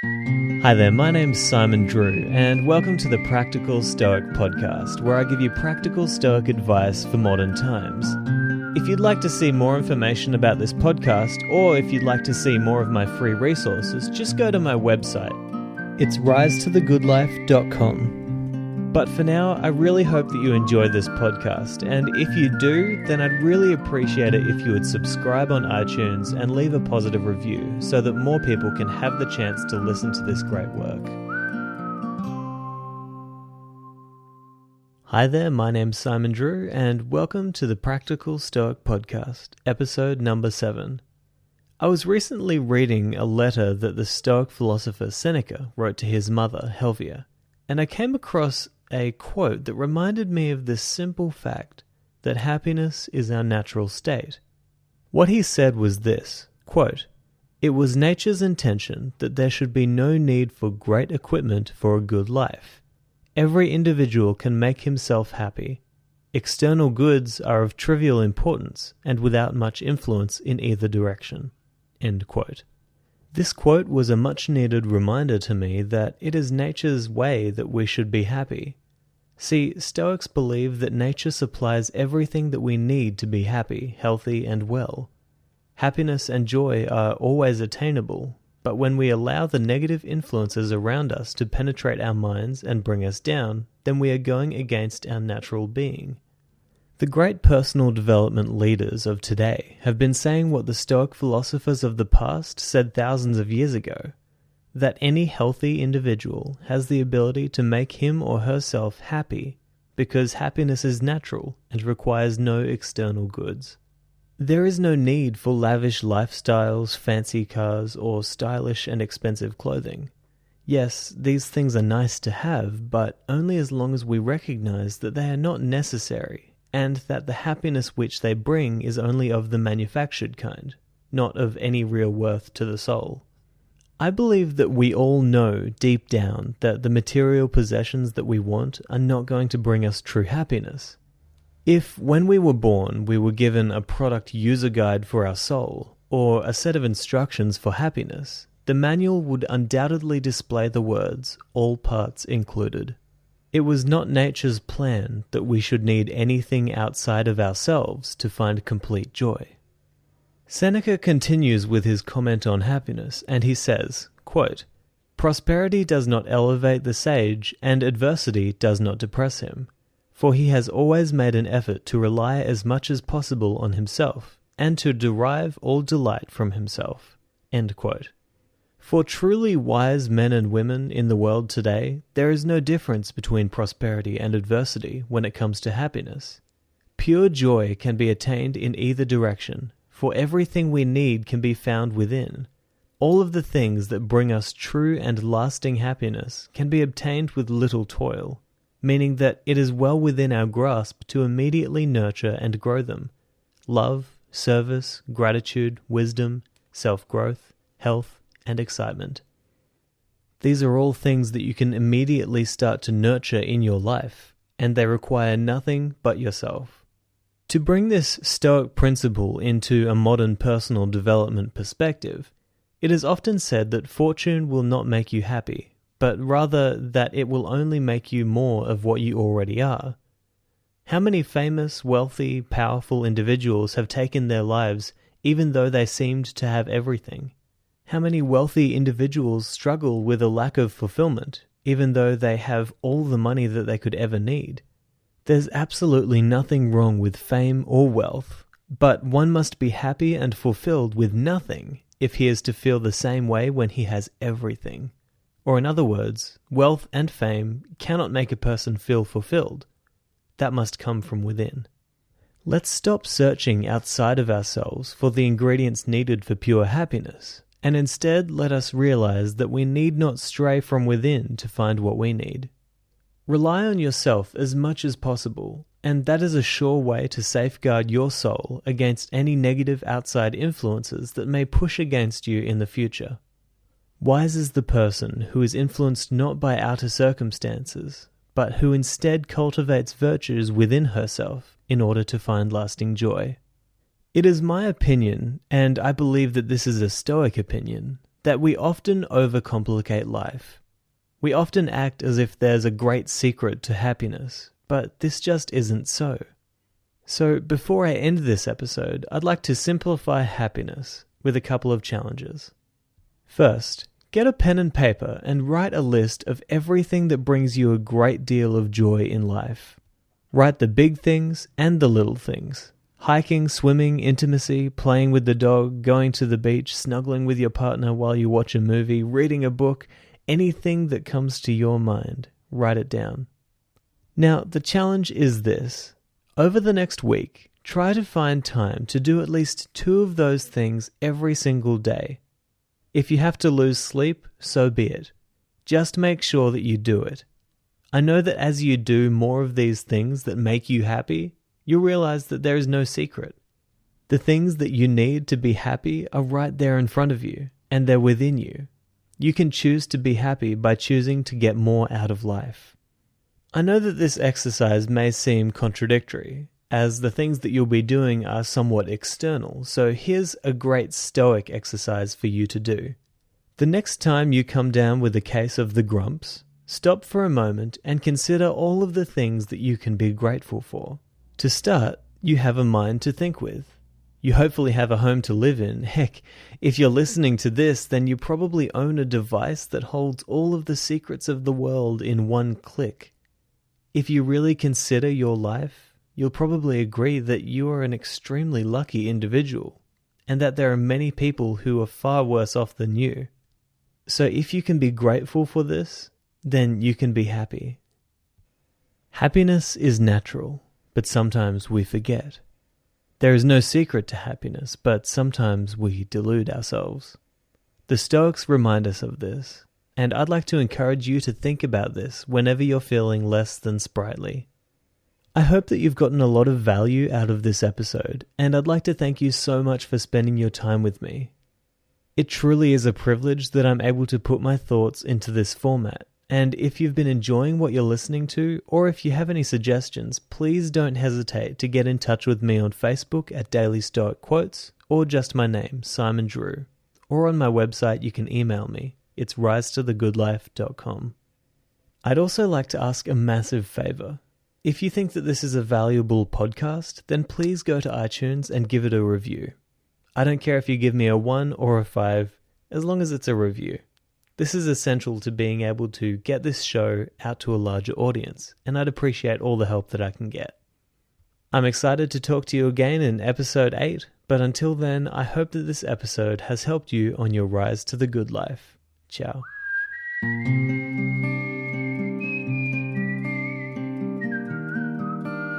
Hi there, my name's Simon Drew, and welcome to the Practical Stoic Podcast, where I give you practical Stoic advice for modern times. If you'd like to see more information about this podcast, or if you'd like to see more of my free resources, just go to my website. It's risetothegoodlife.com. But for now, I really hope that you enjoy this podcast, and if you do, then I'd really appreciate it if you would subscribe on iTunes and leave a positive review so that more people can have the chance to listen to this great work. Hi there, my name's Simon Drew, and welcome to the Practical Stoic Podcast, episode number 7. I was recently reading a letter that the Stoic philosopher Seneca wrote to his mother, Helvia, and I came across a quote that reminded me of this simple fact that happiness is our natural state. What he said was this, quote, "It was nature's intention that there should be no need for great equipment for a good life. Every individual can make himself happy. External goods are of trivial importance and without much influence in either direction." End quote. This quote was a much-needed reminder to me that it is nature's way that we should be happy. See, Stoics believe that nature supplies everything that we need to be happy, healthy, and well. Happiness and joy are always attainable, but when we allow the negative influences around us to penetrate our minds and bring us down, then we are going against our natural being. The great personal development leaders of today have been saying what the Stoic philosophers of the past said thousands of years ago, that any healthy individual has the ability to make him or herself happy because happiness is natural and requires no external goods. There is no need for lavish lifestyles, fancy cars, or stylish and expensive clothing. Yes, these things are nice to have, but only as long as we recognize that they are not necessary, and that the happiness which they bring is only of the manufactured kind, not of any real worth to the soul. I believe that we all know deep down that the material possessions that we want are not going to bring us true happiness. If, when we were born, we were given a product user guide for our soul, or a set of instructions for happiness, the manual would undoubtedly display the words, "all parts included." It was not nature's plan that we should need anything outside of ourselves to find complete joy. Seneca continues with his comment on happiness, and he says, quote, "Prosperity does not elevate the sage, and adversity does not depress him, for he has always made an effort to rely as much as possible on himself, and to derive all delight from himself." End quote. For truly wise men and women in the world today, there is no difference between prosperity and adversity when it comes to happiness. Pure joy can be attained in either direction, for everything we need can be found within. All of the things that bring us true and lasting happiness can be obtained with little toil, meaning that it is well within our grasp to immediately nurture and grow them. Love, service, gratitude, wisdom, self-growth, health, and excitement. These are all things that you can immediately start to nurture in your life, and they require nothing but yourself. To bring this Stoic principle into a modern personal development perspective, it is often said that fortune will not make you happy, but rather that it will only make you more of what you already are. How many famous, wealthy, powerful individuals have taken their lives even though they seemed to have everything? How many wealthy individuals struggle with a lack of fulfillment, even though they have all the money that they could ever need? There's absolutely nothing wrong with fame or wealth, but one must be happy and fulfilled with nothing if he is to feel the same way when he has everything. Or in other words, wealth and fame cannot make a person feel fulfilled. That must come from within. Let's stop searching outside of ourselves for the ingredients needed for pure happiness, and instead let us realize that we need not stray from within to find what we need. Rely on yourself as much as possible, and that is a sure way to safeguard your soul against any negative outside influences that may push against you in the future. Wise is the person who is influenced not by outer circumstances, but who instead cultivates virtues within herself in order to find lasting joy. It is my opinion, and I believe that this is a Stoic opinion, that we often overcomplicate life. We often act as if there's a great secret to happiness, but this just isn't so. So before I end this episode, I'd like to simplify happiness with a couple of challenges. First, get a pen and paper and write a list of everything that brings you a great deal of joy in life. Write the big things and the little things. Hiking, swimming, intimacy, playing with the dog, going to the beach, snuggling with your partner while you watch a movie, reading a book, anything that comes to your mind, write it down. Now, the challenge is this. Over the next week, try to find time to do at least 2 of those things every single day. If you have to lose sleep, so be it. Just make sure that you do it. I know that as you do more of these things that make you happy, you'll realize that there is no secret. The things that you need to be happy are right there in front of you, and they're within you. You can choose to be happy by choosing to get more out of life. I know that this exercise may seem contradictory, as the things that you'll be doing are somewhat external, so here's a great Stoic exercise for you to do. The next time you come down with a case of the grumps, stop for a moment and consider all of the things that you can be grateful for. To start, you have a mind to think with. You hopefully have a home to live in. Heck, if you're listening to this, then you probably own a device that holds all of the secrets of the world in one click. If you really consider your life, you'll probably agree that you are an extremely lucky individual, and that there are many people who are far worse off than you. So if you can be grateful for this, then you can be happy. Happiness is natural, but sometimes we forget. There is no secret to happiness, but sometimes we delude ourselves. The Stoics remind us of this, and I'd like to encourage you to think about this whenever you're feeling less than sprightly. I hope that you've gotten a lot of value out of this episode, and I'd like to thank you so much for spending your time with me. It truly is a privilege that I'm able to put my thoughts into this format, and if you've been enjoying what you're listening to, or if you have any suggestions, please don't hesitate to get in touch with me on Facebook at Daily Stoic Quotes, or just my name, Simon Drew, or on my website you can email me. It's risetothegoodlife.com. I'd also like to ask a massive favor. If you think that this is a valuable podcast, then please go to iTunes and give it a review. I don't care if you give me a 1 or a 5, as long as it's a review. This is essential to being able to get this show out to a larger audience, and I'd appreciate all the help that I can get. I'm excited to talk to you again in episode 8, but until then, I hope that this episode has helped you on your rise to the good life. Ciao.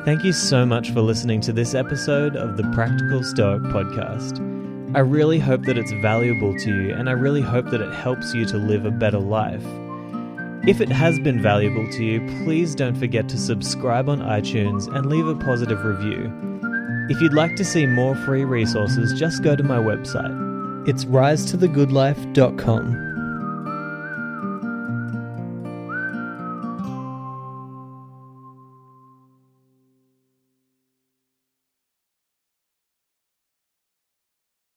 Thank you so much for listening to this episode of the Practical Stoic Podcast. I really hope that it's valuable to you, and I really hope that it helps you to live a better life. If it has been valuable to you, please don't forget to subscribe on iTunes and leave a positive review. If you'd like to see more free resources, just go to my website. It's risetothegoodlife.com.